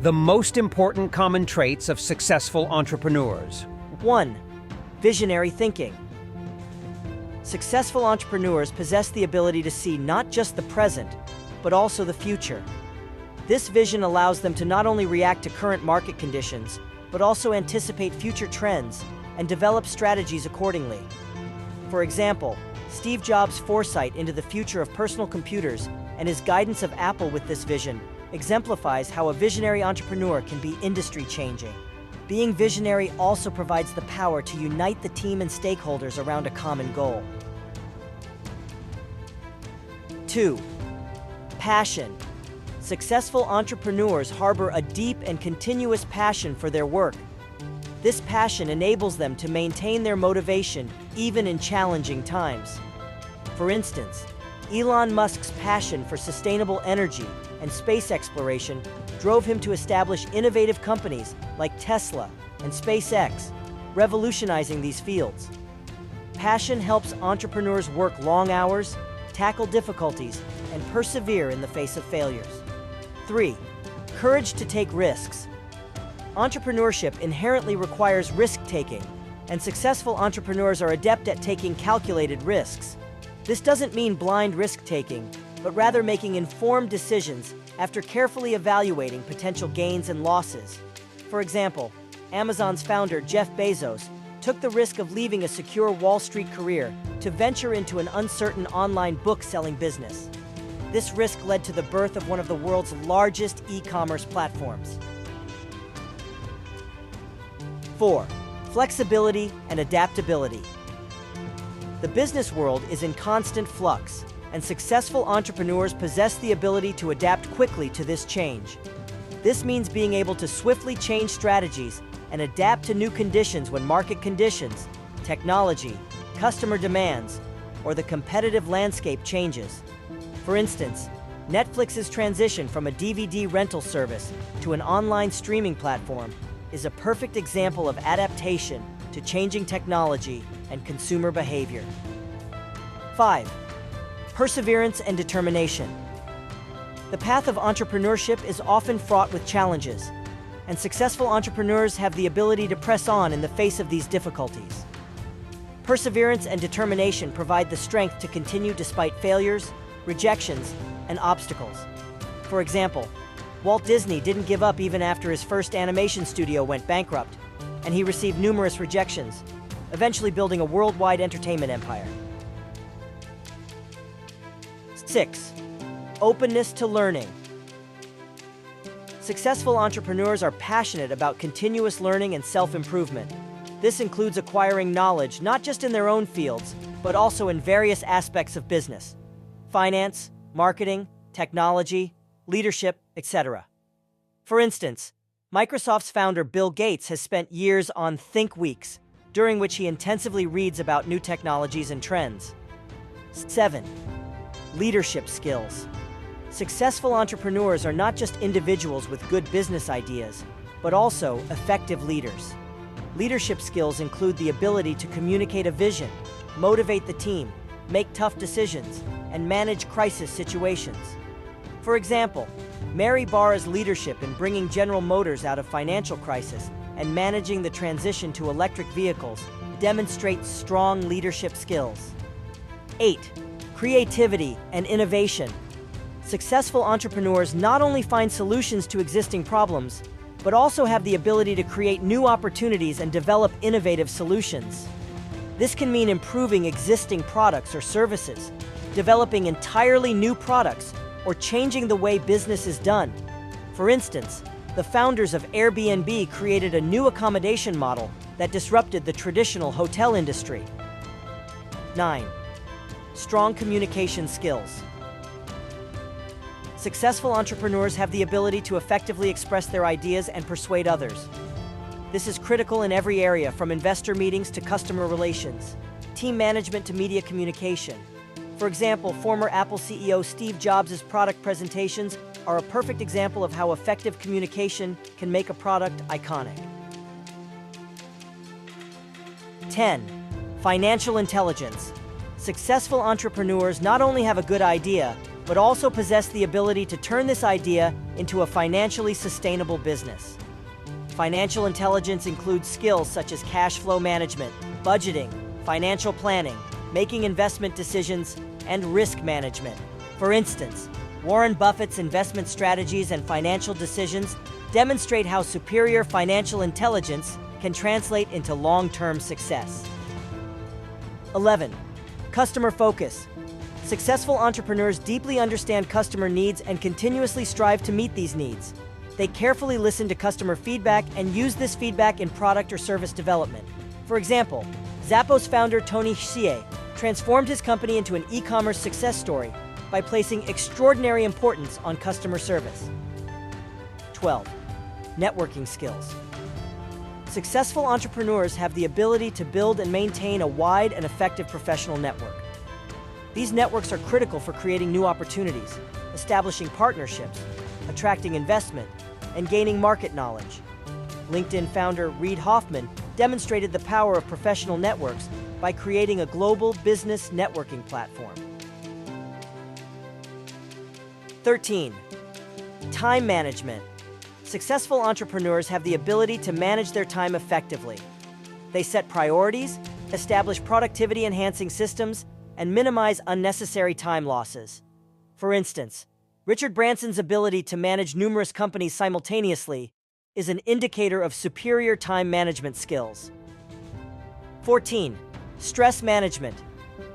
The most important common traits of successful entrepreneurs. 1. Visionary thinking. Successful entrepreneurs possess the ability to see not just the present, but also the future. This vision allows them to not only react to current market conditions, but also anticipate future trends and develop strategies accordingly. For example, Steve Jobs' foresight into the future of personal computers and his guidance of Apple with this vision exemplifies how a visionary entrepreneur can be industry-changing. Being visionary also provides the power to unite the team and stakeholders around a common goal. 2. Passion. Successful entrepreneurs harbor a deep and continuous passion for their work. This passion enables them to maintain their motivation even in challenging times. For instance, Elon Musk's passion for sustainable energy and space exploration drove him to establish innovative companies like Tesla and SpaceX, revolutionizing these fields. Passion helps entrepreneurs work long hours, tackle difficulties, and persevere in the face of failures. 3. Courage to take risks. Entrepreneurship inherently requires risk-taking, and successful entrepreneurs are adept at taking calculated risks. This doesn't mean blind risk-taking, but rather making informed decisions after carefully evaluating potential gains and losses. For example, Amazon's founder Jeff Bezos took the risk of leaving a secure Wall Street career to venture into an uncertain online book-selling business. This risk led to the birth of one of the world's largest e-commerce platforms. 4. Flexibility and adaptability. The business world is in constant flux, and successful entrepreneurs possess the ability to adapt quickly to this change. This means being able to swiftly change strategies and adapt to new conditions when market conditions, technology, customer demands, or the competitive landscape changes. For instance, Netflix's transition from a DVD rental service to an online streaming platform is a perfect example of adaptation to changing technology and consumer behavior. 5. Perseverance and determination. The path of entrepreneurship is often fraught with challenges, and successful entrepreneurs have the ability to press on in the face of these difficulties. Perseverance and determination provide the strength to continue despite failures, rejections, and obstacles. For example, Walt Disney didn't give up even after his first animation studio went bankrupt, and he received numerous rejections, eventually building a worldwide entertainment empire. 6. Openness to learning. Successful entrepreneurs are passionate about continuous learning and self-improvement. This includes acquiring knowledge not just in their own fields, but also in various aspects of business: finance, marketing, technology, leadership, etc. For instance, Microsoft's founder Bill Gates has spent years on Think Weeks, during which he intensively reads about new technologies and trends. 7. Leadership skills. Successful entrepreneurs are not just individuals with good business ideas, but also effective leaders. Leadership skills include the ability to communicate a vision, motivate the team, make tough decisions, and manage crisis situations. For example, Mary Barra's leadership in bringing General Motors out of financial crisis and managing the transition to electric vehicles demonstrates strong leadership skills. 8. Creativity and innovation. Successful entrepreneurs not only find solutions to existing problems, but also have the ability to create new opportunities and develop innovative solutions. This can mean improving existing products or services, developing entirely new products, or changing the way business is done. For instance, the founders of Airbnb created a new accommodation model that disrupted the traditional hotel industry. 9. Strong communication skills. Successful entrepreneurs have the ability to effectively express their ideas and persuade others. This is critical in every area, from investor meetings to customer relations, team management to media communication. For example, former Apple CEO Steve Jobs' product presentations are a perfect example of how effective communication can make a product iconic. 10. Financial intelligence. Successful entrepreneurs not only have a good idea, but also possess the ability to turn this idea into a financially sustainable business. Financial intelligence includes skills such as cash flow management, budgeting, financial planning, making investment decisions, and risk management. For instance, Warren Buffett's investment strategies and financial decisions demonstrate how superior financial intelligence can translate into long-term success. 11. Customer focus. Successful entrepreneurs deeply understand customer needs and continuously strive to meet these needs. They carefully listen to customer feedback and use this feedback in product or service development. For example, Zappos founder Tony Hsieh transformed his company into an e-commerce success story by placing extraordinary importance on customer service. 12. Networking skills. Successful entrepreneurs have the ability to build and maintain a wide and effective professional network. These networks are critical for creating new opportunities, establishing partnerships, attracting investment, and gaining market knowledge. LinkedIn founder Reid Hoffman demonstrated the power of professional networks by creating a global business networking platform. 13. Time management. Successful entrepreneurs have the ability to manage their time effectively. They set priorities, establish productivity-enhancing systems, and minimize unnecessary time losses. For instance, Richard Branson's ability to manage numerous companies simultaneously is an indicator of superior time management skills. 14. Stress management.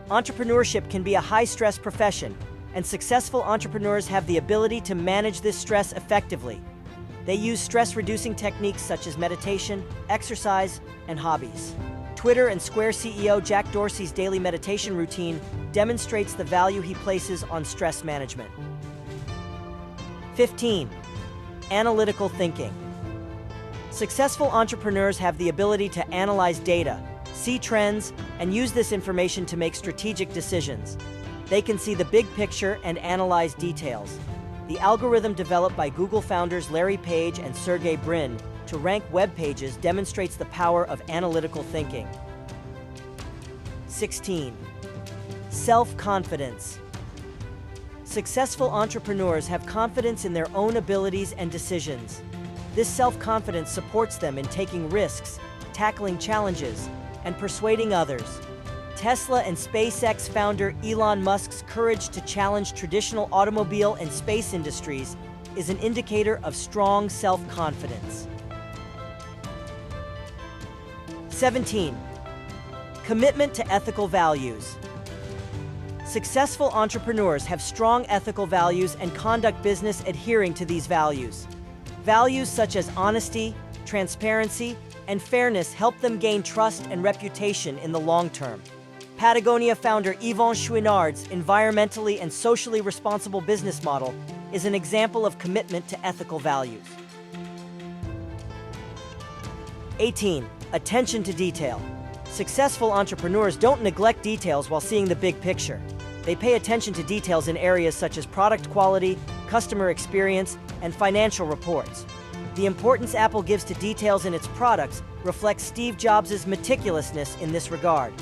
Entrepreneurship can be a high-stress profession, and successful entrepreneurs have the ability to manage this stress effectively. They use stress-reducing techniques such as meditation, exercise, and hobbies. Twitter and Square CEO Jack Dorsey's daily meditation routine demonstrates the value he places on stress management. 15. Analytical thinking. Successful entrepreneurs have the ability to analyze data, see trends, and use this information to make strategic decisions. They can see the big picture and analyze details. The algorithm developed by Google founders Larry Page and Sergey Brin to rank web pages demonstrates the power of analytical thinking. 16. Self-confidence. Successful entrepreneurs have confidence in their own abilities and decisions. This self-confidence supports them in taking risks, tackling challenges, and persuading others. Tesla and SpaceX founder Elon Musk's courage to challenge traditional automobile and space industries is an indicator of strong self-confidence. 17. Commitment to ethical values. Successful entrepreneurs have strong ethical values and conduct business adhering to these values. Values such as honesty, transparency, and fairness help them gain trust and reputation in the long term. Patagonia founder Yvon Chouinard's environmentally and socially responsible business model is an example of commitment to ethical values. 18. Attention to detail. Successful entrepreneurs don't neglect details while seeing the big picture. They pay attention to details in areas such as product quality, customer experience, and financial reports. The importance Apple gives to details in its products reflects Steve Jobs' meticulousness in this regard.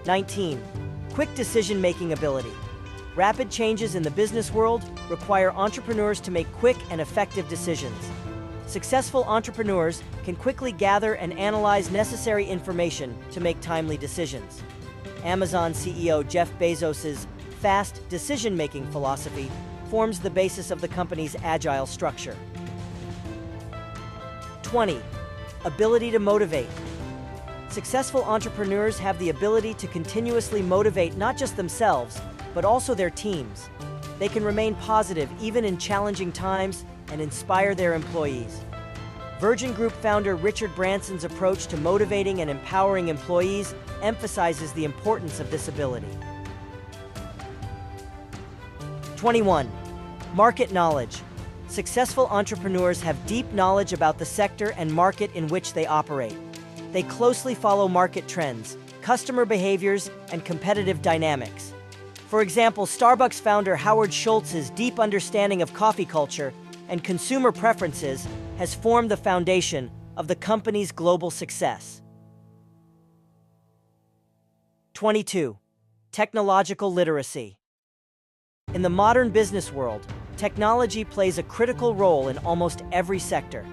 19. Quick decision-making ability. Rapid changes in the business world require entrepreneurs to make quick and effective decisions. Successful entrepreneurs can quickly gather and analyze necessary information to make timely decisions. Amazon CEO Jeff Bezos' fast decision-making philosophy forms the basis of the company's agile structure. 20. Ability to motivate. Successful entrepreneurs have the ability to continuously motivate not just themselves, but also their teams. They can remain positive even in challenging times and inspire their employees. Virgin Group founder Richard Branson's approach to motivating and empowering employees emphasizes the importance of this ability. 21. Market knowledge. Successful entrepreneurs have deep knowledge about the sector and market in which they operate. They closely follow market trends, customer behaviors, and competitive dynamics. For example, Starbucks founder Howard Schultz's deep understanding of coffee culture and consumer preferences has formed the foundation of the company's global success. 22. Technological literacy. In the modern business world, Technology plays a critical role in almost every sector.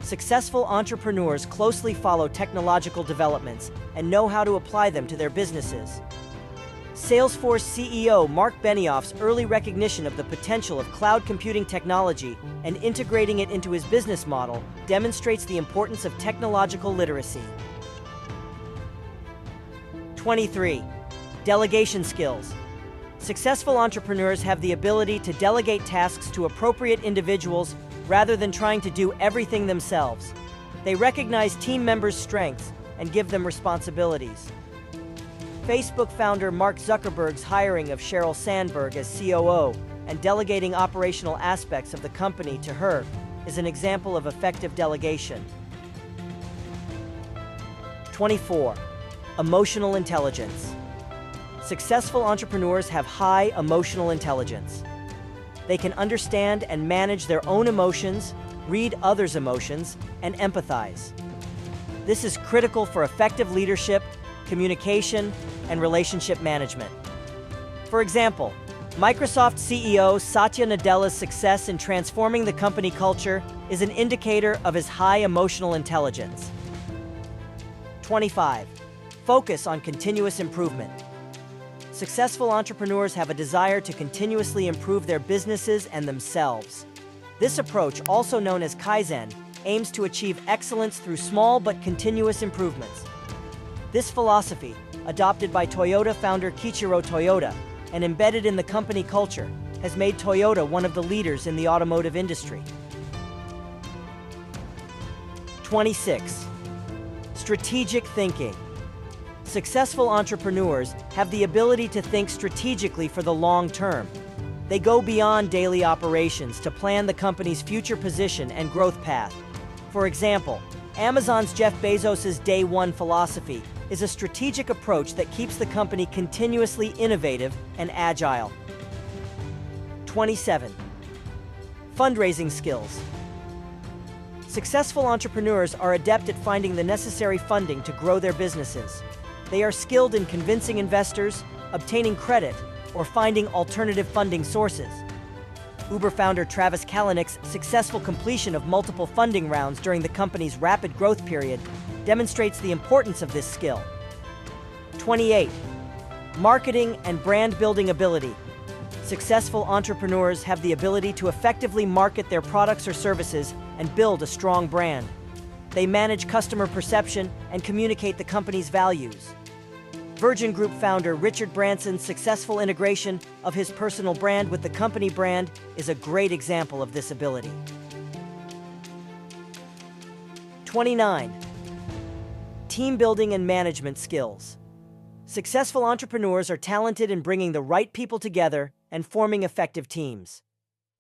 Successful entrepreneurs closely follow technological developments and know how to apply them to their businesses. Salesforce CEO Mark Benioff's early recognition of the potential of cloud computing technology and integrating it into his business model demonstrates the importance of technological literacy. 23. Delegation skills. Successful entrepreneurs have the ability to delegate tasks to appropriate individuals rather than trying to do everything themselves. They recognize team members' strengths and give them responsibilities. Facebook founder Mark Zuckerberg's hiring of Sheryl Sandberg as COO and delegating operational aspects of the company to her is an example of effective delegation. 24. Emotional intelligence. Successful entrepreneurs have high emotional intelligence. They can understand and manage their own emotions, read others' emotions, and empathize. This is critical for effective leadership, communication, and relationship management. For example, Microsoft CEO Satya Nadella's success in transforming the company culture is an indicator of his high emotional intelligence. 25. Focus on continuous improvement. Successful entrepreneurs have a desire to continuously improve their businesses and themselves. This approach, also known as Kaizen, aims to achieve excellence through small but continuous improvements. This philosophy, adopted by Toyota founder Kiichiro Toyota and embedded in the company culture, has made Toyota one of the leaders in the automotive industry. 26. Strategic thinking. Successful entrepreneurs have the ability to think strategically for the long term. They go beyond daily operations to plan the company's future position and growth path. For example, Amazon's Jeff Bezos' Day One philosophy is a strategic approach that keeps the company continuously innovative and agile. 27. Fundraising skills. Successful entrepreneurs are adept at finding the necessary funding to grow their businesses. They are skilled in convincing investors, obtaining credit, or finding alternative funding sources. Uber founder Travis Kalanick's successful completion of multiple funding rounds during the company's rapid growth period demonstrates the importance of this skill. 28. Marketing and brand building ability. Successful entrepreneurs have the ability to effectively market their products or services and build a strong brand. They manage customer perception and communicate the company's values. Virgin Group founder Richard Branson's successful integration of his personal brand with the company brand is a great example of this ability. 29. Team building and management skills. Successful entrepreneurs are talented in bringing the right people together and forming effective teams.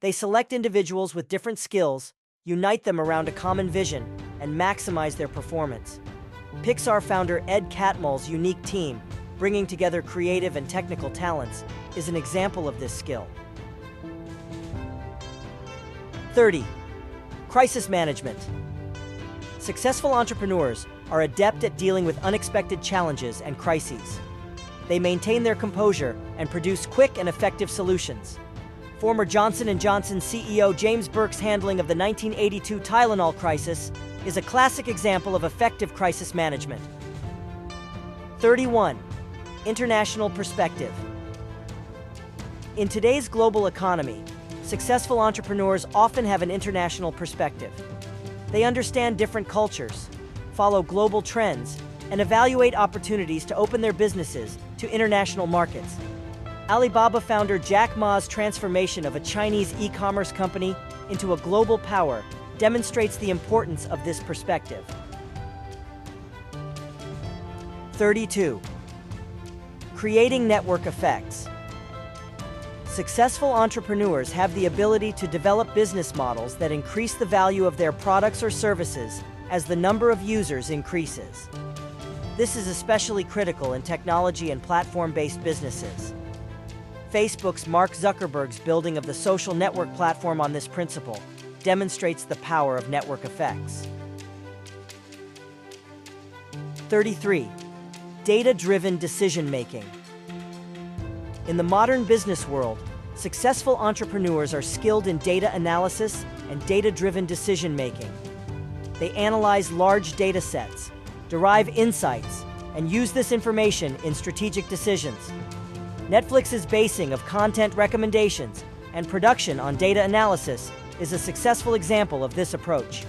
They select individuals with different skills, unite them around a common vision, and maximize their performance. Pixar founder Ed Catmull's unique team, bringing together creative and technical talents, is an example of this skill. 30. Crisis management. Successful entrepreneurs are adept at dealing with unexpected challenges and crises. They maintain their composure and produce quick and effective solutions. Former Johnson & Johnson CEO James Burke's handling of the 1982 Tylenol crisis is a classic example of effective crisis management. 31. International perspective. In today's global economy, successful entrepreneurs often have an international perspective. They understand different cultures, follow global trends, and evaluate opportunities to open their businesses to international markets. Alibaba founder Jack Ma's transformation of a Chinese e-commerce company into a global power demonstrates the importance of this perspective. 32. Creating network effects. Successful entrepreneurs have the ability to develop business models that increase the value of their products or services as the number of users increases. This is especially critical in technology and platform-based businesses. Facebook's Mark Zuckerberg's building of the social network platform on this principle demonstrates the power of network effects. 33. Data-driven decision-making. In the modern business world, Successful entrepreneurs are skilled in data analysis and data-driven decision-making. They analyze large data sets, derive insights, and use this information in strategic decisions. Netflix's basing of content recommendations and production on data analysis is a successful example of this approach.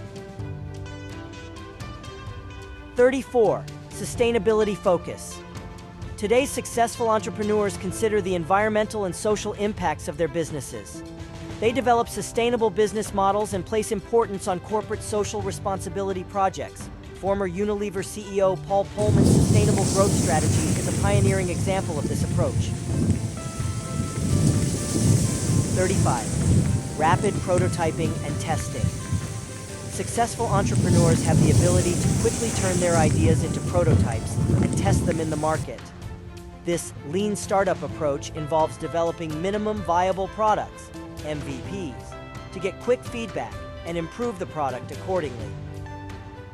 34. Sustainability focus. Today's successful entrepreneurs consider the environmental and social impacts of their businesses. They develop sustainable business models and place importance on corporate social responsibility projects. Former Unilever CEO Paul Polman's sustainable growth strategy is a pioneering example of this approach. 35. Rapid prototyping and testing. Successful entrepreneurs have the ability to quickly turn their ideas into prototypes and test them in the market. This lean startup approach involves developing minimum viable products, MVPs, to get quick feedback and improve the product accordingly.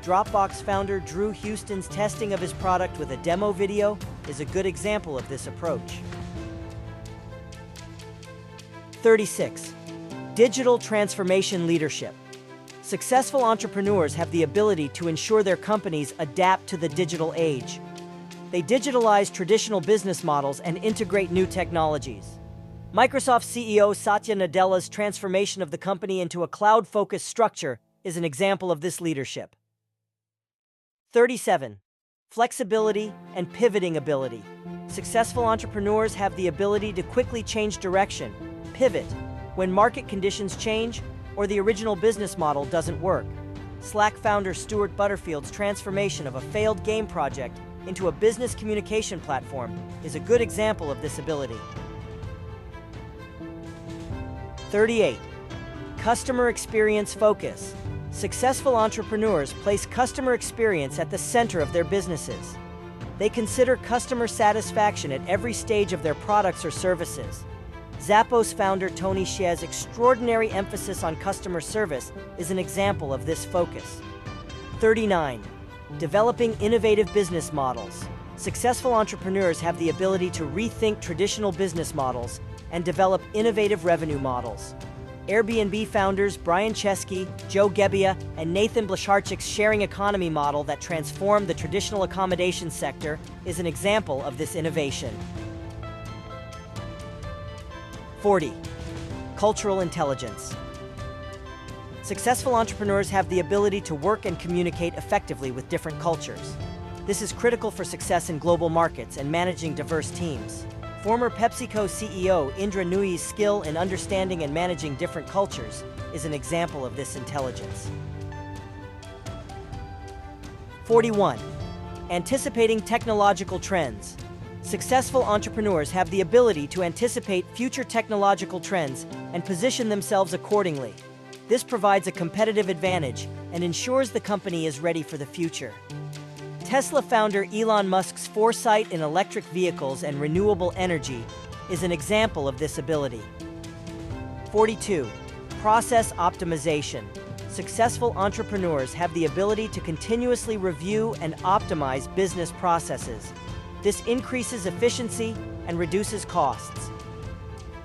Dropbox founder Drew Houston's testing of his product with a demo video is a good example of this approach. 36. Digital transformation leadership. Successful entrepreneurs have the ability to ensure their companies adapt to the digital age. They digitalize traditional business models and integrate new technologies. Microsoft CEO Satya Nadella's transformation of the company into a cloud-focused structure is an example of this leadership. 37. Flexibility and pivoting ability. Successful entrepreneurs have the ability to quickly change direction, pivot, when market conditions change or the original business model doesn't work. Slack founder Stuart Butterfield's transformation of a failed game project into a business communication platform is a good example of this ability. 38. Customer experience focus. Successful entrepreneurs place customer experience at the center of their businesses. They consider customer satisfaction at every stage of their products or services. Zappos founder Tony Hsieh's extraordinary emphasis on customer service is an example of this focus. 39. Developing innovative business models. Successful entrepreneurs have the ability to rethink traditional business models and develop innovative revenue models. Airbnb founders Brian Chesky, Joe Gebbia, and Nathan Blecharczyk's sharing economy model that transformed the traditional accommodation sector is an example of this innovation. 40. Cultural intelligence. Successful entrepreneurs have the ability to work and communicate effectively with different cultures. This is critical for success in global markets and managing diverse teams. Former PepsiCo CEO Indra Nooyi's skill in understanding and managing different cultures is an example of this intelligence. 41. Anticipating technological trends. Successful entrepreneurs have the ability to anticipate future technological trends and position themselves accordingly. This provides a competitive advantage and ensures the company is ready for the future. Tesla founder Elon Musk's foresight in electric vehicles and renewable energy is an example of this ability. 42. Process optimization. Successful entrepreneurs have the ability to continuously review and optimize business processes. This increases efficiency and reduces costs.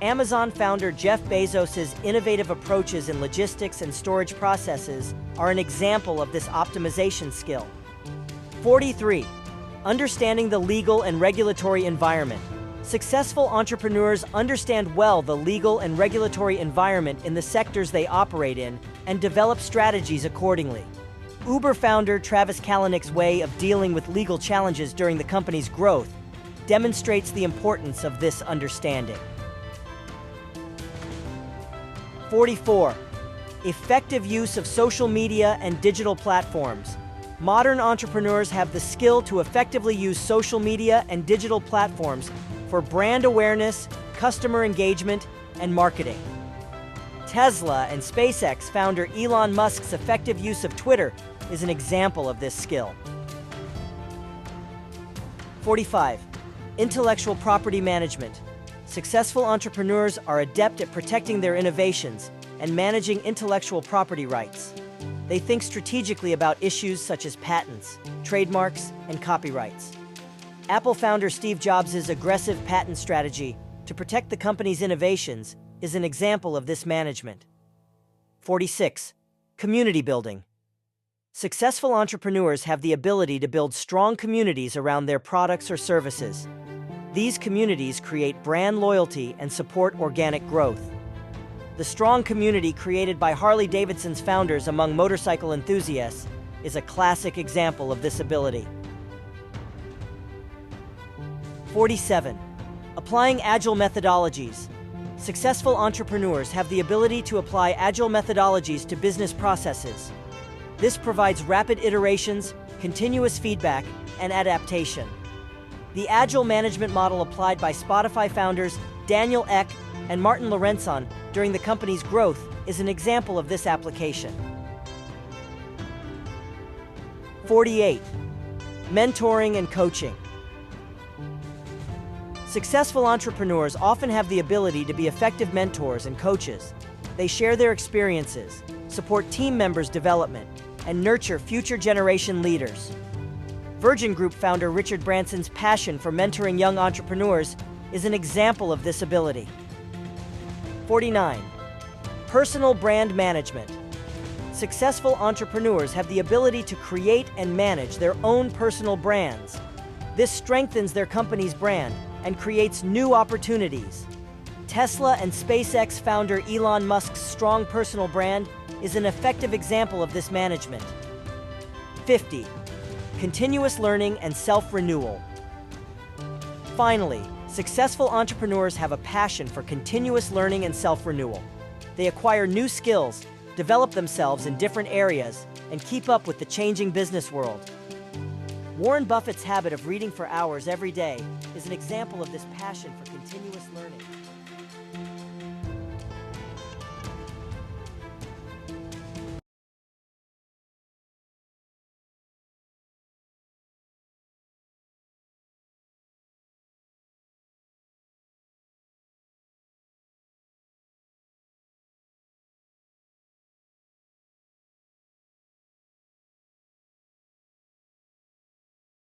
Amazon founder Jeff Bezos's innovative approaches in logistics and storage processes are an example of this optimization skill. 43. Understanding the legal and regulatory environment. Successful entrepreneurs understand well the legal and regulatory environment in the sectors they operate in and develop strategies accordingly. Uber founder Travis Kalanick's way of dealing with legal challenges during the company's growth demonstrates the importance of this understanding. 44. Effective use of social media and digital platforms. Modern entrepreneurs have the skill to effectively use social media and digital platforms for brand awareness, customer engagement, and marketing. Tesla and SpaceX founder Elon Musk's effective use of Twitter is an example of this skill. 45. Intellectual property management. Successful entrepreneurs are adept at protecting their innovations and managing intellectual property rights. They think strategically about issues such as patents, trademarks, and copyrights. Apple founder Steve Jobs' aggressive patent strategy to protect the company's innovations is an example of this management. 46. Community building. Successful entrepreneurs have the ability to build strong communities around their products or services. These communities create brand loyalty and support organic growth. The strong community created by Harley-Davidson's founders among motorcycle enthusiasts is a classic example of this ability. 47. Applying agile methodologies. Successful entrepreneurs have the ability to apply agile methodologies to business processes. This provides rapid iterations, continuous feedback, and adaptation. The agile management model applied by Spotify founders Daniel Ek and Martin Lorenzon during the company's growth is an example of this application. 48. Mentoring and coaching. Successful entrepreneurs often have the ability to be effective mentors and coaches. They share their experiences, support team members' development, and nurture future generation leaders. Virgin Group founder Richard Branson's passion for mentoring young entrepreneurs is an example of this ability. 49. Personal brand management. Successful entrepreneurs have the ability to create and manage their own personal brands. This strengthens their company's brand and creates new opportunities. Tesla and SpaceX founder Elon Musk's strong personal brand is an effective example of this management. 50. Continuous learning and self-renewal. Finally, successful entrepreneurs have a passion for continuous learning and self-renewal. They acquire new skills, develop themselves in different areas, and keep up with the changing business world. Warren Buffett's habit of reading for hours every day is an example of this passion for continuous learning.